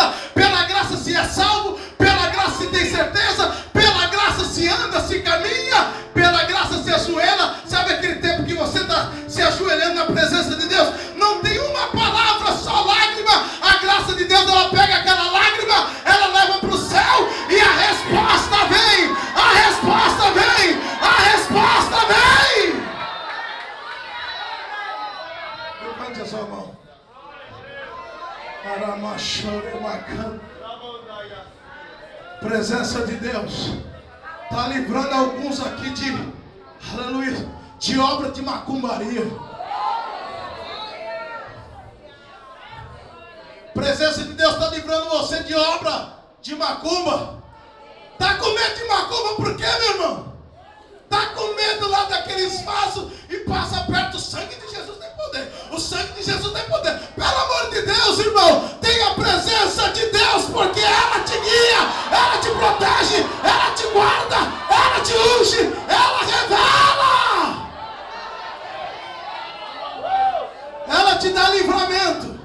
vida, pela graça se é salvo, pela graça se tem certeza, pela graça se anda, se caminha, pela graça se ajoelha. Sabe aquele tempo que você está se ajoelhando na presença de Deus? Não tem uma palavra, só lágrima. A graça de Deus, ela pega aquela lágrima, ela leva para o céu e a resposta vem, a resposta vem, a resposta vem. Levante a sua mão. Presença de Deus está livrando alguns aqui de, aleluia, de obra de macumbaria. Presença de Deus está livrando você de obra de macumba. Está com medo de macumba por quê, meu irmão? Está com medo lá daqueles vasos e passa perto. O sangue de Jesus tem poder. O sangue de Jesus tem poder. Pelo amor de Deus, irmão, tenha a presença de Deus, porque ela te guia, ela te protege, ela te guarda, ela te unge, ela revela, ela te dá livramento.